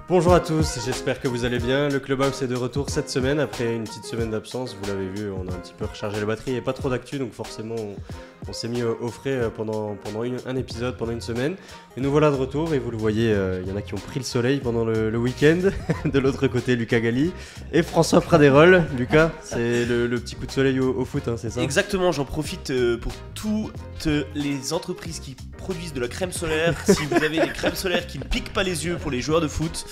Bonjour à tous, j'espère que vous allez bien. Le Clubhouse est de retour cette semaine après une petite semaine d'absence. Vous l'avez vu, on a un petit peu rechargé la batterie et pas trop d'actu, donc forcément on s'est mis au frais pendant un épisode, pendant une semaine. Et nous voilà de retour et vous le voyez, il y en a qui ont pris le soleil pendant le week-end. De l'autre côté, Lucas Galli et François Praderol. Lucas, c'est le petit coup de soleil au foot, hein, c'est ça? Exactement, j'en profite pour toutes les entreprises qui produisent de la crème solaire. Si vous avez des crèmes solaires qui ne piquent pas les yeux pour les joueurs de foot,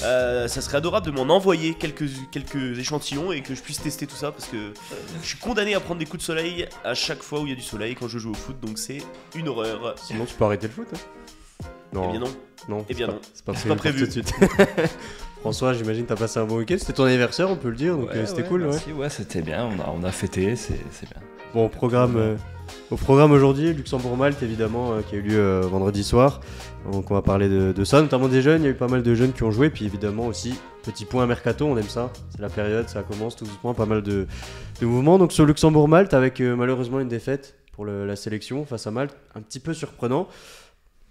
ça serait adorable de m'en envoyer quelques échantillons et que je puisse tester tout ça, parce que je suis condamné à prendre des coups de soleil à chaque fois où il y a du soleil quand je joue au foot, donc c'est une horreur. Sinon tu peux arrêter le foot, hein? Non. Eh bien non. Non, Eh bien non. C'est pas prévu tout de suite. François, j'imagine que t'as passé un bon week-end. C'était ton anniversaire, on peut le dire, donc c'était cool. Merci, ouais, c'était bien, on a fêté, c'est bien. Bon, au programme aujourd'hui, Luxembourg-Malte évidemment, qui a eu lieu vendredi soir. Donc on va parler de ça, notamment des jeunes. Il y a eu pas mal de jeunes qui ont joué, puis évidemment aussi, petit point mercato, on aime ça. C'est la période, ça commence tout doucement, pas mal de mouvements. Donc sur Luxembourg-Malte, avec malheureusement une défaite pour la sélection face à Malte, un petit peu surprenant.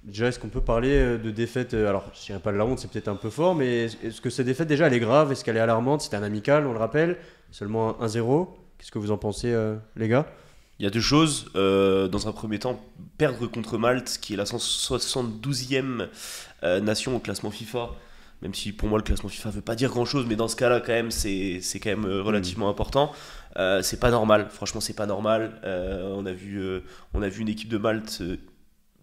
Déjà, est-ce qu'on peut parler de défaite alors, je dirais pas de la honte, c'est peut-être un peu fort, mais est-ce que cette défaite, déjà, elle est grave? Est-ce qu'elle est alarmante? C'était un amical, on le rappelle, seulement 1-0. Qu'est-ce que vous en pensez, les gars? Il y a deux choses. Dans un premier temps, perdre contre Malte, qui est la 172e nation au classement FIFA. Même si pour moi le classement FIFA veut pas dire grand chose, mais dans ce cas-là quand même c'est quand même relativement important. C'est pas normal, franchement c'est pas normal. On a vu une équipe de Malte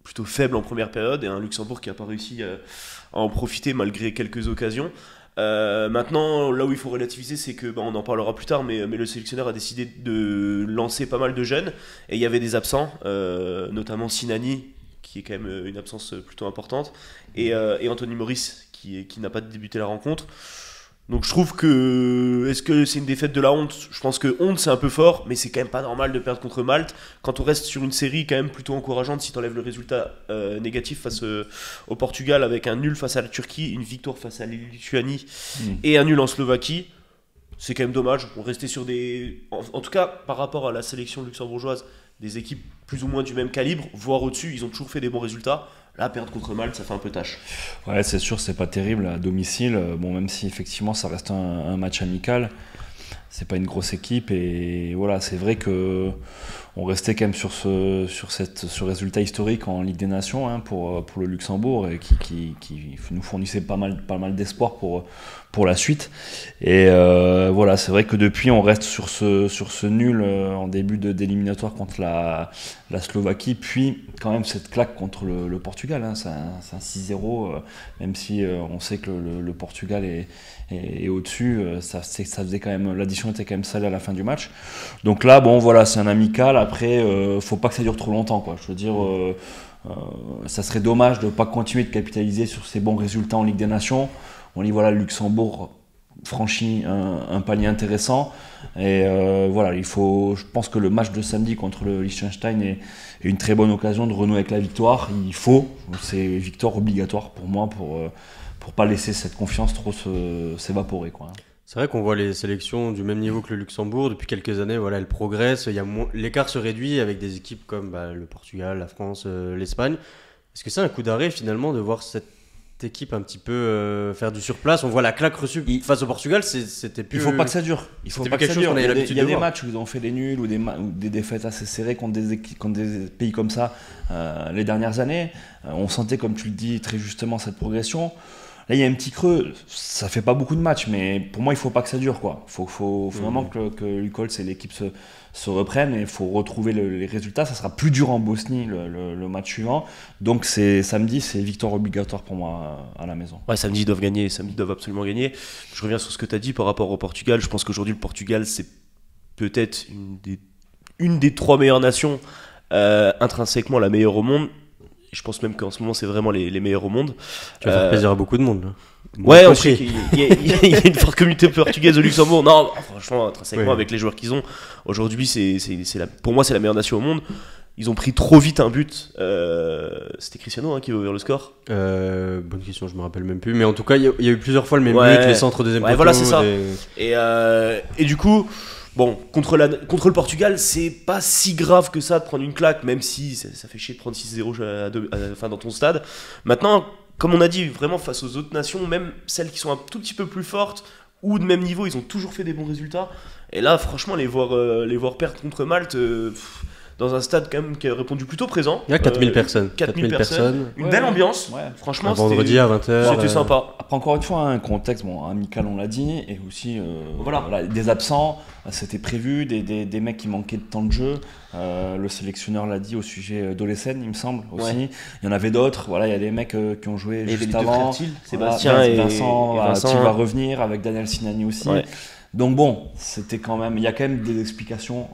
plutôt faible en première période et un Luxembourg qui a pas réussi à en profiter malgré quelques occasions. Maintenant, là où il faut relativiser, c'est que on en parlera plus tard, mais le sélectionneur a décidé de lancer pas mal de jeunes et il y avait des absents, notamment Sinani, qui est quand même une absence plutôt importante, et Anthony Maurice qui n'a pas débuté la rencontre. Donc je trouve que, est-ce que c'est une défaite de la honte? Je pense que honte c'est un peu fort, mais c'est quand même pas normal de perdre contre Malte quand on reste sur une série quand même plutôt encourageante si t'enlèves le résultat négatif face au Portugal, avec un nul face à la Turquie, une victoire face à la Lituanie et un nul en Slovaquie. C'est quand même dommage. On restait sur en tout cas par rapport à la sélection luxembourgeoise, des équipes plus ou moins du même calibre, voire au-dessus, ils ont toujours fait des bons résultats. Là, perdre contre Malte, ça fait un peu tâche. Ouais, c'est sûr, c'est pas terrible à domicile. Bon, même si effectivement ça reste un match amical, c'est pas une grosse équipe et voilà, c'est vrai que on restait quand même sur ce résultat historique en Ligue des Nations, hein, pour le Luxembourg, et qui nous fournissait pas mal d'espoir pour la suite. Et voilà, c'est vrai que depuis on reste sur ce nul en début d'éliminatoire contre la Slovaquie, puis quand même cette claque contre le Portugal, hein, c'est un 6-0, même si on sait que le Portugal est au-dessus, ça faisait quand même, l'addition était quand même salée à la fin du match. Donc là, bon voilà, c'est un amical. Après, faut pas que ça dure trop longtemps, quoi. Je veux dire, ça serait dommage de pas continuer de capitaliser sur ces bons résultats en Ligue des Nations. On dit voilà, le Luxembourg franchit un palier intéressant, et voilà, je pense que le match de samedi contre le Liechtenstein est une très bonne occasion de renouer avec la victoire. C'est victoire obligatoire pour moi pour pas laisser cette confiance trop s'évaporer, quoi. C'est vrai qu'on voit les sélections du même niveau que le Luxembourg depuis quelques années. Voilà, elles progressent. L'écart se réduit avec des équipes comme le Portugal, la France, l'Espagne. Est-ce que c'est un coup d'arrêt finalement de voir cette équipe un petit peu faire du surplace? On voit la claque reçue face au Portugal, c'était plus. Il faut pas que ça dure. Il faut pas que ça dure. Il y a des matchs où ils ont fait des nuls ou des défaites assez serrées contre des pays comme ça les dernières années. On sentait, comme tu le dis très justement, cette progression. Là, il y a un petit creux. Ça fait pas beaucoup de matchs, mais pour moi, il faut pas que ça dure, quoi. Faut vraiment que Lukols et l'équipe se reprennent, et il faut retrouver les résultats. Ça sera plus dur en Bosnie le match suivant. Donc samedi, c'est victoire obligatoire pour moi à la maison. Ouais, samedi ils doivent gagner. Samedi ils doivent absolument gagner. Je reviens sur ce que tu as dit par rapport au Portugal. Je pense qu'aujourd'hui le Portugal c'est peut-être une des trois meilleures nations, intrinsèquement la meilleure au monde. Je pense même qu'en ce moment c'est vraiment les meilleurs au monde. Tu vas faire plaisir à beaucoup de monde, là. Ouais, on sait qu'il y a une forte communauté portugaise au Luxembourg. Non, franchement, intrinsèquement, avec les joueurs qu'ils ont, aujourd'hui, pour moi, c'est la meilleure nation au monde. Ils ont pris trop vite un but. C'était Cristiano qui a ouvert le score. Bonne question, je me rappelle même plus. Mais en tout cas, il y a eu plusieurs fois le même but, les centres deuxième poteau. Voilà, c'est ça. Et du coup, bon, contre le Portugal, c'est pas si grave que ça de prendre une claque, même si ça fait chier de prendre 6-0 dans ton stade. Maintenant, comme on a dit, vraiment face aux autres nations, même celles qui sont un tout petit peu plus fortes ou de même niveau, ils ont toujours fait des bons résultats. Et là, franchement, les voir perdre contre Malte, dans un stade quand même qui a répondu plutôt présent. Il y a 4000 personnes. 4000 personnes. Une belle ambiance. Ouais. Franchement, vendredi à 20h. C'était sympa. Après, encore une fois, un contexte amical, on l'a dit, et aussi voilà, des absents, c'était prévu, des mecs qui manquaient de temps de jeu. Le sélectionneur l'a dit au sujet d'Olesen, il me semble, aussi. Ouais. Il y en avait d'autres, voilà, il y a des mecs qui ont joué juste avant. Sébastien et Vincent va revenir, avec Daniel Sinani aussi. Ouais. Donc bon, c'était quand même, il y a quand même des explications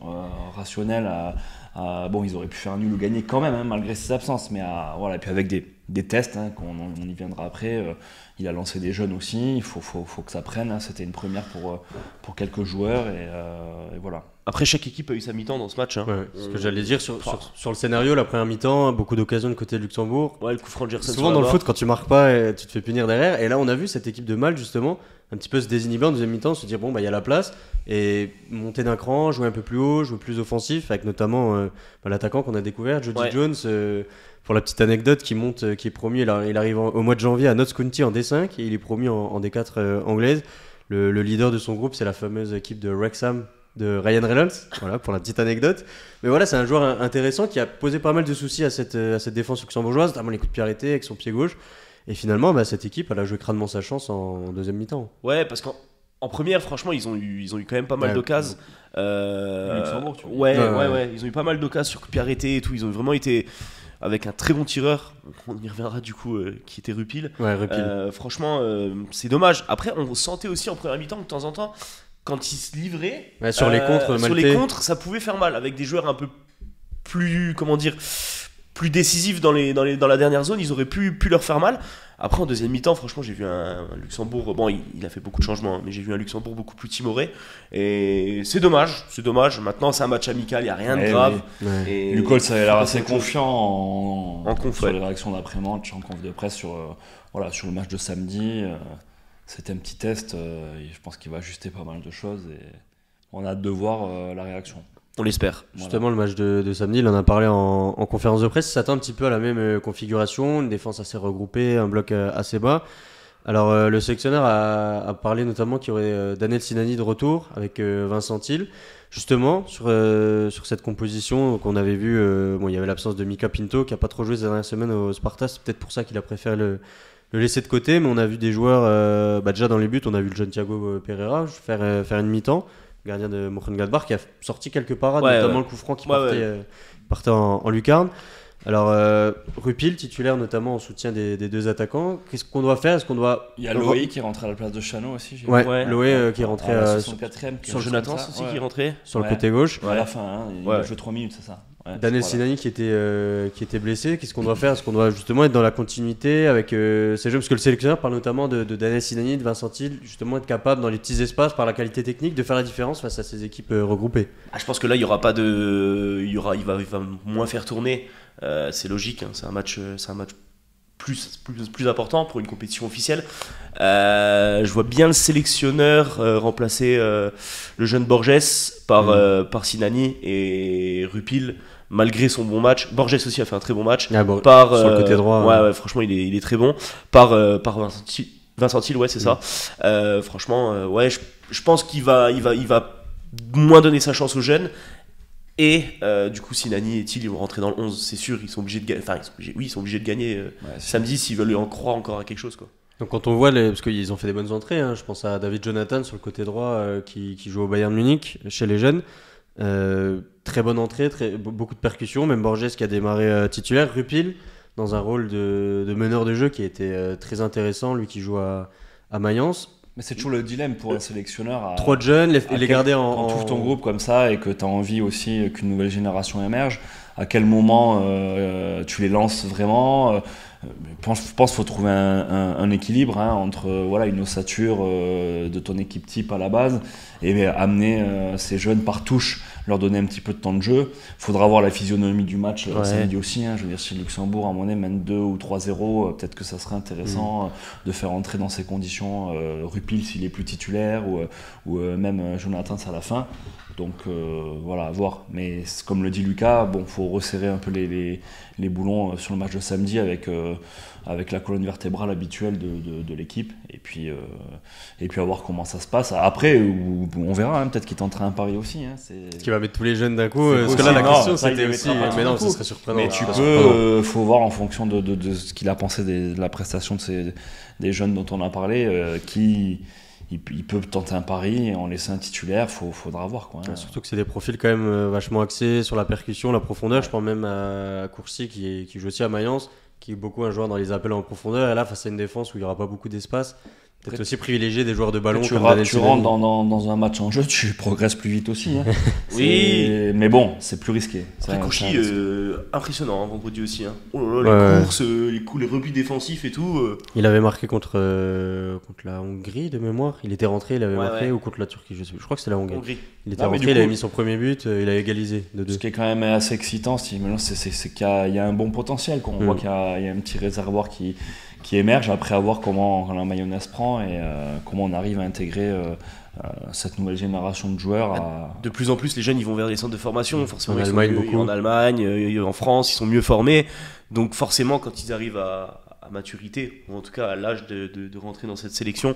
rationnelles bon, ils auraient pu faire un nul ou gagner quand même, malgré ses absences, mais voilà. Et puis avec des tests, on y viendra après. Il a lancé des jeunes aussi, il faut que ça prenne. C'était une première pour quelques joueurs, et voilà. Après, chaque équipe a eu sa mi-temps dans ce match. Hein. Ouais, ce que j'allais dire sur le scénario, la première mi-temps, beaucoup d'occasions de côté de Luxembourg. Ouais, le coup franc de Gerson. Souvent dans le foot, quand tu marques pas, tu te fais punir derrière. Et là, on a vu cette équipe de Malte, justement, un petit peu se désinhiber en deuxième mi-temps, se dire bon, il y a la place, et monter d'un cran, jouer un peu plus haut, jouer plus offensif, avec notamment l'attaquant qu'on a découvert, Jody Jones. Pour la petite anecdote, qui est promu, il arrive au mois de janvier à Notts County en D5, et il est promu en D4 anglaise. Le leader de son groupe, c'est la fameuse équipe de Wrexham de Ryan Reynolds, voilà pour la petite anecdote. Mais voilà, c'est un joueur intéressant qui a posé pas mal de soucis à cette défense luxembourgeoise, notamment les coups de pied arrêtés avec son pied gauche. Et finalement, cette équipe, elle a joué crânement sa chance en deuxième mi-temps. Ouais, parce qu'en première, franchement, ils ont eu quand même pas mal d'occasions. Luxembourg, tu vois. Ouais, ils ont eu pas mal d'occasions sur coups de pied arrêtés et tout. Ils ont vraiment été avec un très bon tireur, on y reviendra du coup, qui était Rupil. Ouais, Rupil. Franchement, c'est dommage. Après, on sentait aussi en première mi-temps que de temps en temps, quand ils se livraient, sur les contres, ça pouvait faire mal avec des joueurs un peu plus, plus décisifs dans la dernière zone. Ils auraient pu leur faire mal. Après, en deuxième mi-temps, franchement, j'ai vu un Luxembourg. Bon, il a fait beaucoup de changements, hein, mais j'ai vu un Luxembourg beaucoup plus timoré. Et c'est dommage. Maintenant, c'est un match amical, il n'y a rien de grave. Et Lucol, ça avait l'air assez confiant sur les réactions d'après-match, en conf de presse sur le match de samedi. C'était un petit test. Je pense qu'il va ajuster pas mal de choses. Et on a hâte de voir la réaction. On l'espère. Justement, le match de samedi, il en a parlé en conférence de presse. Il s'attend un petit peu à la même configuration, une défense assez regroupée, un bloc assez bas. Alors, le sélectionneur a parlé notamment qu'il y aurait Daniel Sinani de retour avec Vincent Thiel. Justement, sur cette composition qu'on avait vu, il y avait l'absence de Mika Pinto qui n'a pas trop joué ces dernières semaines au Sparta. C'est peut-être pour ça qu'il a préféré le laisser de côté. Mais on a vu des joueurs, déjà dans les buts, on a vu le jeune Thiago Pereira faire une mi-temps. Gardien de Mönchengladbach qui a sorti quelques parades, notamment le coup franc qui partait en lucarne. Alors Rupil, titulaire notamment en soutien des deux attaquants. Qu'est-ce qu'on doit faire? Il y a Loé qui est rentré à la place de Chano aussi. Loé qui est rentré à 64e. Sur Jonathan aussi qui est rentré sur le côté gauche. À la fin, il a joué 3 minutes, c'est ça. Daniel Sinani qui était blessé. Qu'est-ce qu'on doit faire? Est-ce qu'on doit justement être dans la continuité avec ces jeux? Parce que le sélectionneur parle notamment de Daniel Sinani, de Vincent Thiel, justement être capable dans les petits espaces par la qualité technique de faire la différence face à ces équipes regroupées. Je pense que là il va moins faire tourner. C'est logique, hein. C'est un match plus important pour une compétition officielle. Je vois bien le sélectionneur remplacer le jeune Borges par Sinani et Rupil. Malgré son bon match, Borges aussi a fait un très bon match. Sur le côté droit. Ouais, franchement, il est très bon. Par Vincent Thiel, ouais, c'est ça. Franchement, je pense qu'il va moins donner sa chance aux jeunes. Et du coup, Sinani et Thiel, ils vont rentrer dans le 11, c'est sûr. Ils sont obligés de gagner. Enfin, ils sont obligés de gagner samedi s'ils veulent en croire encore à quelque chose, quoi. Donc quand on voit parce qu'ils ont fait des bonnes entrées, hein, je pense à David Jonathan sur le côté droit qui joue au Bayern Munich chez les jeunes. Très bonne entrée, beaucoup de percussions, même Borges qui a démarré titulaire, Rupil dans un rôle de meneur de jeu qui a été très intéressant, lui qui joue à Mayence. Mais c'est toujours le dilemme pour un sélectionneur. Trop de jeunes, les garder quand tu ouvres ton groupe comme ça et que tu as envie aussi qu'une nouvelle génération émerge, à quel moment tu les lances vraiment? Je pense qu'il faut trouver un équilibre entre une ossature de ton équipe type à la base et amener ces jeunes par touche, leur donner un petit peu de temps de jeu. Il faudra voir la physionomie du match samedi aussi. Je veux dire, si Luxembourg à mon avis mène 2 ou 3-0, peut-être que ça serait intéressant de faire entrer dans ces conditions Rupil s'il est plus titulaire ou même Jonathan à la fin. Donc à voir. Mais comme le dit Lucas, faut resserrer un peu les boulons sur le match de samedi avec la colonne vertébrale habituelle de l'équipe. Et puis à voir comment ça se passe. Après, on verra, hein, peut-être qu'il tentera un pari aussi. Hein, qui va mettre tous les jeunes d'un coup. Parce que là, la question, c'était aussi. Mais non, ça serait surprenant. Mais faut voir en fonction de ce qu'il a pensé de la prestation des jeunes dont on a parlé, il peut tenter un pari et en laisser un titulaire, faudra voir. Quoi, hein. Surtout que c'est des profils quand même vachement axés sur la percussion, la profondeur. Je pense même à Courcy qui joue aussi à Mayence, qui est beaucoup un joueur dans les appels en profondeur. Et là, face à une défense où il n'y aura pas beaucoup d'espace, peut-être aussi privilégier des joueurs de ballon. Tu rentres dans un match en jeu, tu progresses plus vite aussi. Hein. Oui. Mais bon, c'est plus risqué. Après, Courcy, impressionnant, hein, vendredi aussi. Hein. Oh là là, les courses, les replis défensifs et tout. Il avait marqué contre la Hongrie de mémoire. Il était rentré, il avait marqué, ou contre la Turquie, je sais plus. Je crois que c'était la Hongrie. Il était rentré, il avait mis son premier but, il a égalisé de 2. Ce qui est quand même assez excitant, c'est qu'il y a un bon potentiel. On voit qu'il y a un petit réservoir qui émerge, après à voir comment la mayonnaise prend et comment on arrive à intégrer cette nouvelle génération de joueurs. De plus en plus, les jeunes ils vont vers les centres de formation, forcément en Allemagne, beaucoup. En Allemagne, en France, ils sont mieux formés. Donc forcément, quand ils arrivent à maturité, ou en tout cas à l'âge de rentrer dans cette sélection,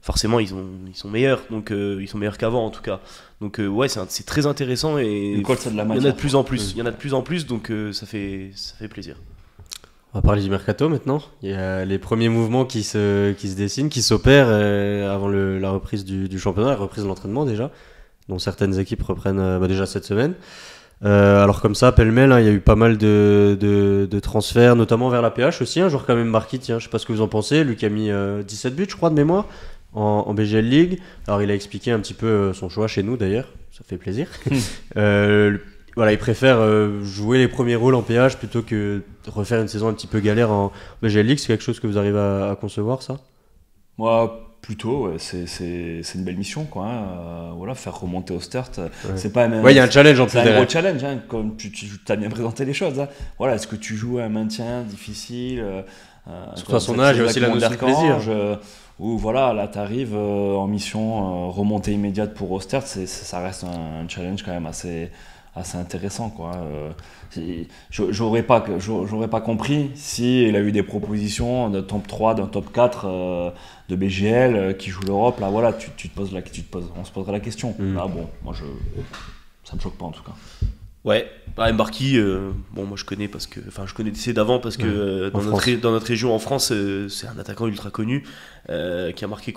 forcément ils sont meilleurs. Donc ils sont meilleurs qu'avant en tout cas. Donc ouais, c'est très intéressant et il y en a de plus en plus. Il y en a de plus en plus, donc ça fait plaisir. On va parler du mercato maintenant. Il y a les premiers mouvements qui se dessinent, qui s'opèrent avant la reprise du championnat, la reprise de l'entraînement déjà, dont certaines équipes reprennent déjà cette semaine. Alors comme ça, pêle-mêle, hein, il y a eu pas mal de transferts, notamment vers la PH aussi. Un joueur quand même marqué, tiens, je sais pas ce que vous en pensez. Lui qui a mis 17 buts, je crois, de mémoire, en BGL League. Alors il a expliqué un petit peu son choix chez nous d'ailleurs, ça fait plaisir. Voilà, il préfère jouer les premiers rôles en PH plutôt que de refaire une saison un petit peu galère en BGL League. C'est quelque chose que vous arrivez à concevoir, ça ? Moi, plutôt, ouais, c'est une belle mission, quoi. Hein. Voilà, faire remonter Ostert, c'est pas même. Ouais, il y a un challenge en plus. C'est un gros challenge, hein, comme tu as bien présenté les choses. Hein. Voilà, est-ce que tu joues à un maintien difficile surtout à son âge, il y a aussi la notion de plaisir. Ou voilà, là, tu arrives en mission remontée immédiate pour Ostert, ça reste un challenge quand même assez intéressant, quoi. J'aurais pas compris si il a eu des propositions d'un top 3, d'un top 4 de BGL qui joue l'Europe. Là, voilà, on se poserait la question. Là, bon, moi ça me choque pas en tout cas. Ouais, Mbarki, bon, moi je connais d'avant parce que dans notre région en France, c'est un attaquant ultra connu qui a marqué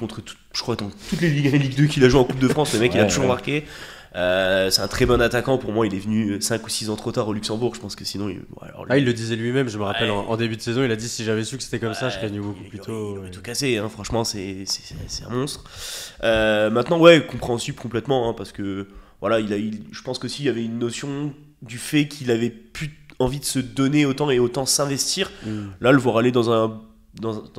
je crois dans toutes les Ligue 2 qu'il a joué en Coupe de France. Le mec, il a toujours marqué. C'est un très bon attaquant. Pour moi, il est venu 5 ou 6 ans trop tard au Luxembourg. Je pense que sinon il le disait lui-même, je me rappelle en début de saison, il a dit si j'avais su que c'était comme ça, je serais venu beaucoup plus tôt. Il aurait tout cassé, hein. Franchement, c'est un monstre. Maintenant, ouais, compréhensible complètement, hein, parce que voilà, je pense qu'aussi il y avait une notion du fait qu'il avait plus envie de se donner autant et autant s'investir. Là, le voir aller dans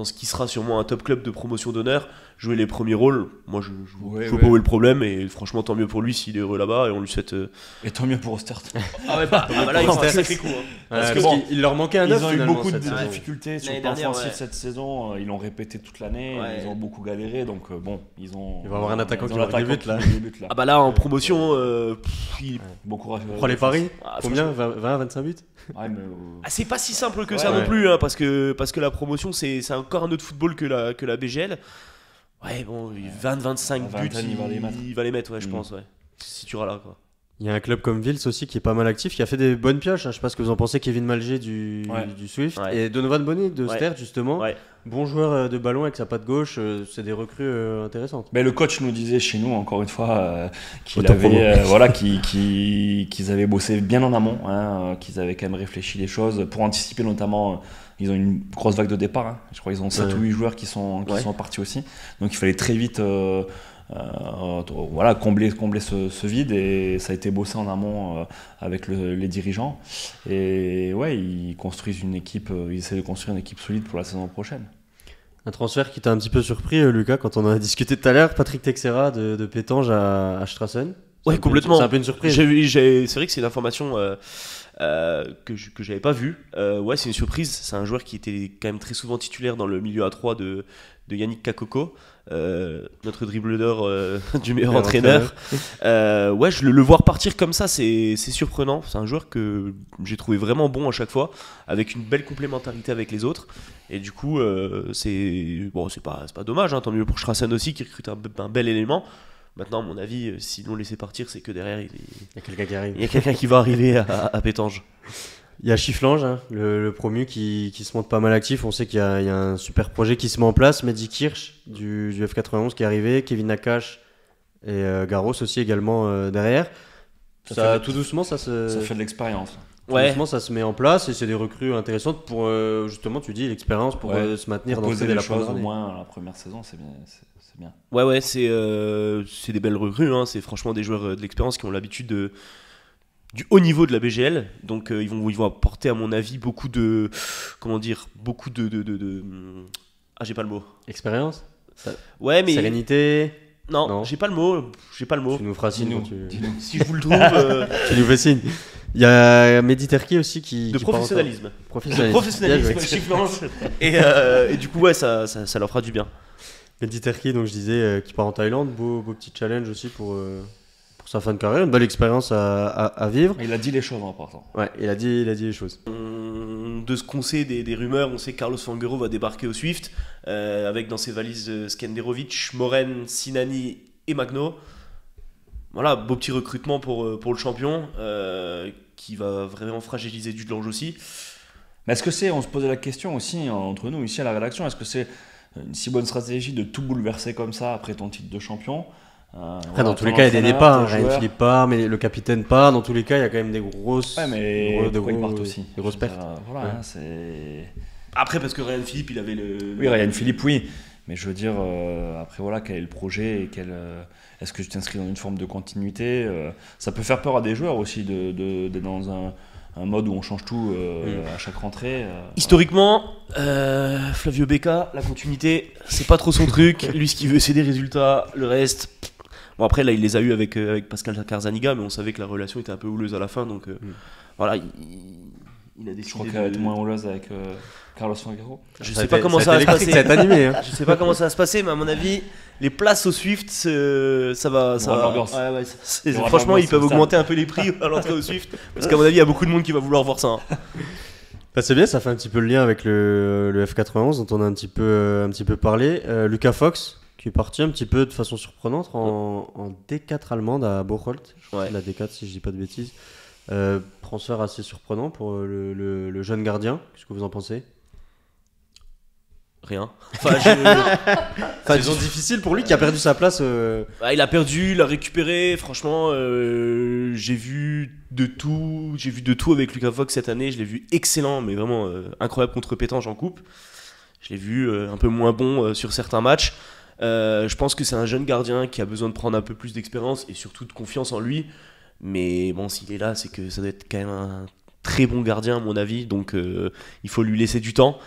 ce qui sera sûrement un top club de promotion d'honneur, jouer les premiers rôles, moi je vois pas où est le problème, et franchement tant mieux pour lui s'il est heureux là-bas, et on lui souhaite et tant mieux pour Ostert. Là il fait un sacré coup, hein. Parce qu'il leur manquait un œuf. Ils ont eu beaucoup de difficultés sur le plan offensif cette saison, ils l'ont répété toute l'année, ils ont beaucoup galéré, donc bon, il va avoir un attaquant qui marque des buts là. Là en promotion bon courage. On prend les paris, combien 20, 25 buts. C'est pas si simple que ça non plus, hein, parce que la promotion c'est encore un autre football que la BGL. Ouais, bon, 20-25 buts, il va les mettre, ouais, je pense, ouais. Si tu auras là, quoi. Il y a un club comme Vils aussi qui est pas mal actif, qui a fait des bonnes pioches. Hein. Je sais pas ce que vous en pensez, Kevin Malger du Swift et Donovan Bonnet de Stert, justement. Ouais. Bon joueur de ballon avec sa patte gauche, c'est des recrues intéressantes. Mais le coach nous disait chez nous, encore une fois, qu'ils avaient bossé bien en amont, hein, qu'ils avaient quand même réfléchi les choses pour anticiper notamment. Ils ont une grosse vague de départ, hein. Je crois qu'ils ont 7 ou 8 joueurs qui sont partis aussi. Donc il fallait très vite combler ce vide, et ça a été bossé en amont avec les dirigeants. Et ouais, ils construisent une équipe, ils essaient de construire une équipe solide pour la saison prochaine. Un transfert qui t'a un petit peu surpris, Lucas, quand on en a discuté tout à l'heure, Patrick Texera de Pétange à Strassen. Ouais, complètement. C'est un peu une surprise. C'est vrai que c'est une information que j'avais pas vue. Ouais, c'est une surprise. C'est un joueur qui était quand même très souvent titulaire dans le milieu à 3 de Yannick Kakoko. notre dribbleur du meilleur entraîneur. Ouais, le voir partir comme ça, c'est surprenant. C'est un joueur que j'ai trouvé vraiment bon à chaque fois, avec une belle complémentarité avec les autres. Et du coup, c'est pas dommage, hein, tant mieux pour Strassen aussi, qui recrute un bel élément. Maintenant, à mon avis, s'ils l'ont laissé partir, c'est que derrière, il y a quelqu'un qui arrive. Il y a quelqu'un qui va arriver à Pétange. Il y a Chifflange, hein, le promu qui se montre pas mal actif. On sait qu'il y a un super projet qui se met en place. Mehdi Kirsch du F91 qui est arrivé, Kevin Nakache et Garros aussi également derrière. Tout doucement, ça fait de l'expérience. Tout doucement, ça se met en place et c'est des recrues intéressantes pour justement, tu dis, l'expérience pour se maintenir dans les choses au moins la première saison, c'est bien. Ouais, c'est des belles recrues. Hein. C'est franchement des joueurs de l'expérience qui ont l'habitude du haut niveau de la BGL, donc ils vont apporter à mon avis beaucoup de j'ai pas le mot. Expérience. Ouais, mais sérénité. Non, j'ai pas le mot. Tu nous feras signe. Si je vous le trouve. Tu nous fais signe. Il y a Mehdi Terki aussi qui professionnalisme. Professionnalisme. Et du coup, ouais, ça leur fera du bien. Mehdi Terki, donc je disais, qui part en Thaïlande, beau petit challenge aussi pour sa fin de carrière, une belle expérience à vivre. Il a dit les choses en partant. Ouais, il a dit les choses. De ce qu'on sait des rumeurs, on sait que Carlos Fanguero va débarquer au Swift avec dans ses valises Skenderovic, Moren, Sinani et Magno. Voilà, beau petit recrutement pour le champion qui va vraiment fragiliser Dudelange aussi. Mais est-ce que on se posait la question aussi entre nous ici à la rédaction, est-ce que c'est une si bonne stratégie de tout bouleverser comme ça après ton titre de champion? Après, dans tous les cas, il y a des départs. Ryan Philippe part, mais le capitaine part. Dans tous les cas, il y a quand même des grosses. Ouais, mais ils partent aussi. Des grosses pertes. Voilà, hein, c'est. Après, parce que Ryan Philippe, il avait le. Oui, Ryan Philippe, oui. Mais je veux dire, après, voilà, quel est le projet et est-ce que tu t'inscris dans une forme de continuité ça peut faire peur à des joueurs aussi d'être dans un mode où on change tout à chaque rentrée. Historiquement, Flavio Becca, la continuité, c'est pas trop son truc. Lui, ce qu'il veut, c'est des résultats. Le reste. Bon, après, là, il les a eu avec Pascal Carzaniga, mais on savait que la relation était un peu houleuse à la fin. Donc, voilà, il a décidé. Je crois qu'elle va être moins houleuse avec Carlos Fanguero. Je sais pas comment ça va se passer. Ça va être animé. Hein. Je sais pas comment ça va se passer, mais à mon avis, les places au Swift, ça va. Franchement, ils peuvent augmenter un peu les prix à l'entrée au Swift, parce qu'à mon avis, il y a beaucoup de monde qui va vouloir voir ça. Hein. Bah c'est bien, ça fait un petit peu le lien avec le F91 dont on a un petit peu parlé. Lucas Fox, qui est parti un petit peu de façon surprenante en D4 allemande à Bocholt. Ouais. La D4 si je dis pas de bêtises. Transfert assez surprenant pour le jeune gardien. Qu'est-ce que vous en pensez? Rien. Saison difficile pour lui qui a perdu sa place. Il a perdu, il a récupéré. Franchement, j'ai vu de tout avec Lucas Fox cette année. Je l'ai vu excellent, mais vraiment incroyable contre Pétange en coupe. Je l'ai vu un peu moins bon sur certains matchs. Je pense que c'est un jeune gardien qui a besoin de prendre un peu plus d'expérience et surtout de confiance en lui. Mais bon, s'il est là, c'est que ça doit être quand même un très bon gardien à mon avis. Donc il faut lui laisser du temps.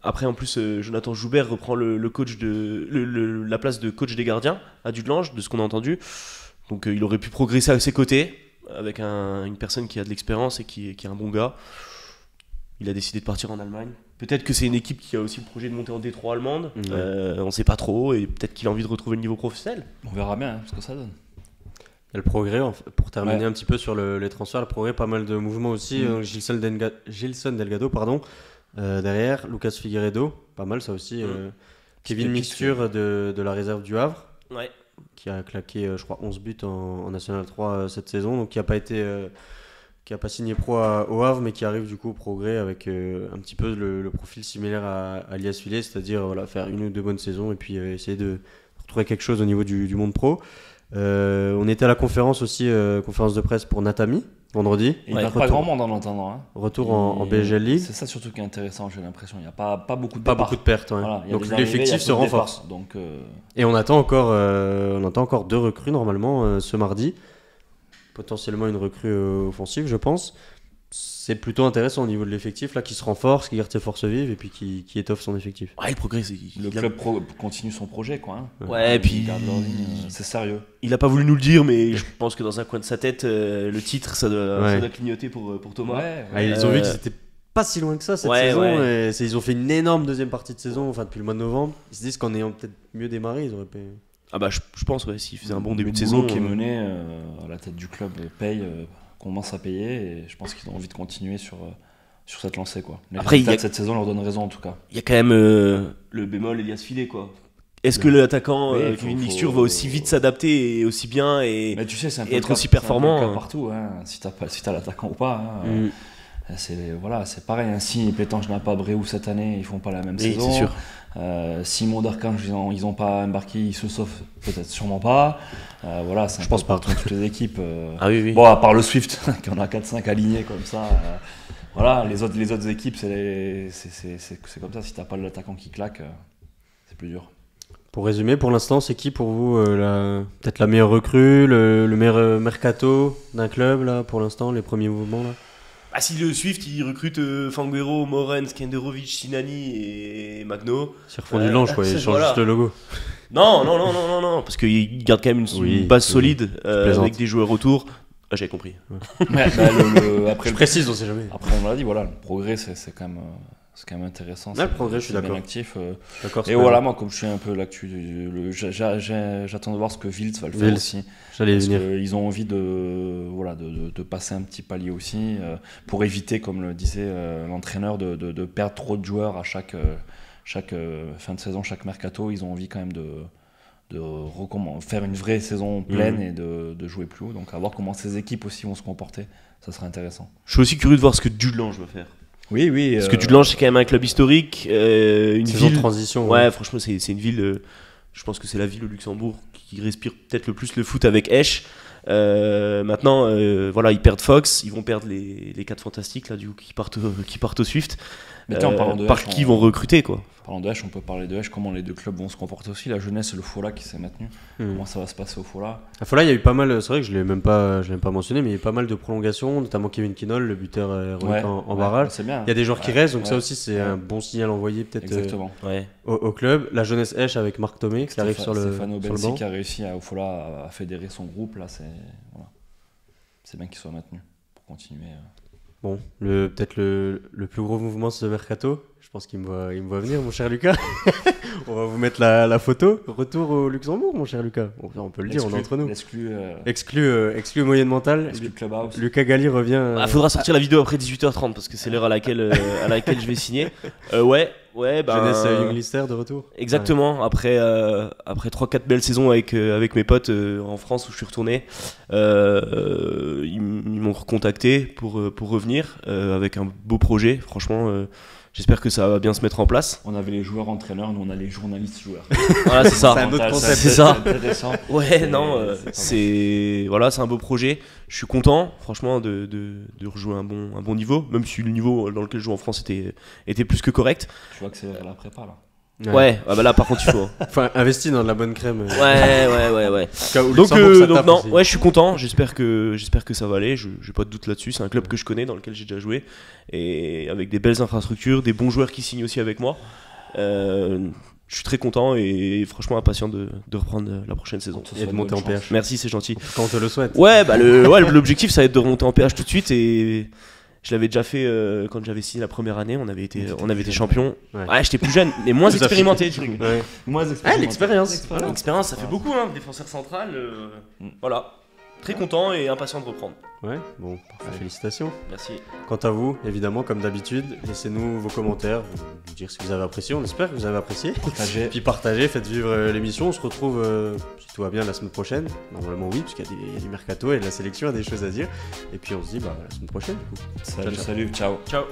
Après, en plus, Jonathan Joubert reprend la place de coach des gardiens à Dudelange, de ce qu'on a entendu. Donc il aurait pu progresser à ses côtés avec une personne qui a de l'expérience et qui est un bon gars. Il a décidé de partir en Allemagne. Peut-être que c'est une équipe qui a aussi le projet de monter en D3 allemande. On sait pas trop, et peut-être qu'il a envie de retrouver le niveau professionnel. On verra bien ce que ça donne. Il y a le progrès, pour terminer un petit peu sur les transferts, le progrès, pas mal de mouvements aussi. Gilson Delgado, derrière, Lucas Figueiredo, pas mal ça aussi. Kevin Mixture de la réserve du Havre, qui a claqué, je crois, 11 buts en National 3 cette saison, donc qui n'a pas signé pro au Havre, mais qui arrive du coup au progrès avec un petit peu le profil similaire à Elias Fillet, c'est-à-dire faire une ou deux bonnes saisons et puis essayer de retrouver quelque chose au niveau du monde pro. On était à la conférence aussi, conférence de presse pour Natami, vendredi. Il n'y a pas grand monde en entendant. Hein. Retour en BGL League. C'est ça surtout qui est intéressant, j'ai l'impression. Il n'y a pas beaucoup de pertes. Ouais. Voilà, donc l'effectif se renforce. Donc, Et on attend encore 2 recrues normalement ce mardi. Potentiellement une recrue offensive, je pense. C'est plutôt intéressant au niveau de l'effectif là, qui se renforce, qui garde ses forces vives et puis qui étoffe son effectif. Ouais, le progrès, le club continue son projet, quoi. Hein. Ouais, et puis c'est sérieux. Il a pas voulu nous le dire, mais je pense que dans un coin de sa tête, le titre, ça doit clignoter pour Thomas. Ils ont vu qu'ils étaient pas si loin que ça cette Ouais, saison. ouais. Et ils ont fait une énorme deuxième partie de saison, enfin depuis le mois de novembre. Ils se disent qu'en ayant peut-être mieux démarré, ils auraient pu. Ah bah je pense ouais, s'ils faisaient un bon début Le de boulot saison. qui est mené à la tête du club paye, commence à payer et je pense qu'ils ont envie de continuer sur cette lancée quoi. Les Après, résultats de cette saison leur donnent raison en tout cas. Il y a quand même le bémol Elias Filé quoi. Est-ce que l'attaquant Oui, Kevin Mixture va aussi vite s'adapter et aussi bien et Mais tu sais, c'est un peu et être le cas- aussi c'est un peu performant, le cas hein. partout, hein. Si t'as l'attaquant ou pas. Hein. C'est pareil. Hein. Si Pétange n'a pas Bréou cette année, ils font pas la même Oui, saison. c'est sûr. Si Mondarchange ils ont pas embarqué, ils se sauvent peut-être sûrement pas. Voilà, c'est un Je peu pense pas. partout, toutes les équipes. Ah oui oui. Bon, à part le Swift, qui en a 4-5 alignés comme ça. Voilà, les autres équipes, c'est comme ça. Si t'as pas l'attaquant qui claque, c'est plus dur. Pour résumer, pour l'instant, c'est qui pour vous peut-être la meilleure recrue, le meilleur mercato d'un club là pour l'instant, les premiers mouvements là? Ah si le Swift il recrute Fanguero, Moren, Skenderovic, Sinani et Magno. Ils refont du linge quoi, ils changent voilà. juste le logo. Non, parce qu'ils gardent quand même une base solide plaisante. avec des joueurs autour. Ah j'avais compris. Après, Je précise, on sait jamais. après, on l'a dit, voilà, le progrès, c'est quand même intéressant. Ouais, le progrès, je suis c'est bien d'accord. actif. Je suis d'accord, Et c'est voilà, pas- moi, comme je suis un peu l'actu, j'attends de voir ce que Wiltz va le faire Wiltz. aussi. J'allais y Parce venir. qu'ils ont envie de passer un petit palier aussi, pour éviter, comme le disait l'entraîneur, de perdre trop de joueurs à chaque fin de saison, chaque mercato. Ils ont envie quand même de faire une vraie saison pleine et de jouer plus haut. Donc à voir comment ces équipes aussi vont se comporter, ça serait intéressant. Je suis aussi curieux de voir ce que Dudelange va faire. Oui. Parce que Dudelange c'est quand même un club historique, une Saison de ville. transition. Ouais, franchement c'est une ville. Je pense que c'est la ville au Luxembourg qui respire peut-être le plus le foot avec Esch. Maintenant, voilà, ils perdent Fox, ils vont perdre les 4 fantastiques là, du coup, qui partent au Swift. Mais tiens, en parlant de par Esch, qui ils vont recruter quoi. Parlant de Esch, on peut parler de Esch, comment les deux clubs vont se comporter aussi. La jeunesse et le Fola qui s'est maintenu. Comment ça va se passer au Fola? À Fola, il y a eu pas mal, c'est vrai que je l'ai même pas mentionné, mais il y a eu pas mal de prolongations, notamment Kevin Kinol, le buteur héroïque en barrage. C'est bien. Il y a des joueurs qui restent, donc ça ouais. aussi c'est un bon signal envoyé peut-être Exactement. Ouais. au club. La jeunesse Esch avec Marc Thomé qui arrive sur le Stefano banc. Benzi qui a réussi au Fola à fédérer son groupe. Là, c'est bien qu'il soit maintenu pour continuer. Bon, peut-être le plus gros mouvement de ce mercato, je pense qu'il me voit venir, mon cher Lucas. On va vous mettre la photo. Retour au Luxembourg, mon cher Lucas. On peut le dire, on est entre nous. Exclu moyenne mentale. Clubhouse. Lucas Galli revient. Faudra sortir la vidéo après 18h30 parce que c'est l'heure à laquelle je vais signer. Ouais, Jeunesse Young Lister de retour. Exactement, après 3-4 belles saisons avec mes potes en France où je suis retourné, ils m'ont recontacté pour revenir avec un beau projet. Franchement, j'espère que ça va bien se mettre en place. On avait les joueurs entraîneurs, nous on a les journalistes joueurs. Voilà, c'est ça. C'est un autre concept. C'est ça. Intéressant. Ouais, non, c'est c'est un beau projet. Je suis content, franchement, de rejouer un bon niveau, même si le niveau dans lequel je joue en France était plus que correct. Tu vois que c'est la prépa là. Ouais, ah bah là par contre il faut. Enfin, investi dans de la bonne crème. Ouais. Au Donc Luxembourg, ça tape non, aussi. ouais, je suis content. J'espère que ça va aller. J'ai pas de doute là-dessus. C'est un club que je connais, dans lequel j'ai déjà joué, et avec des belles infrastructures, des bons joueurs qui signent aussi avec moi. Je suis très content et franchement impatient de reprendre la prochaine saison. Et de monter en PH. Merci, c'est gentil. Quand on te le souhaite. Ouais, bah l'objectif ça va être de remonter en PH tout de suite, et je l'avais déjà fait quand j'avais signé la première année. On avait été champion. Ouais, j'étais plus jeune, mais moins Tout à fait. expérimenté. Du coup. Ouais. Moins L'expérience. L'expérience, ça fait beaucoup, hein, défenseur central. Voilà, très content et impatient de reprendre. Ouais, bon, parfait. Félicitations. Merci. Quant à vous, évidemment, comme d'habitude, laissez-nous vos commentaires, nous dire si vous avez apprécié. On espère que vous avez apprécié. Partagez. Puis partagez, faites vivre l'émission. On se retrouve, si tout va bien, la semaine prochaine. Normalement, oui, parce qu'il y a du mercato et de la sélection, il y a des choses à dire. Et puis on se dit, la semaine prochaine, du coup. Salut, ciao. Ciao.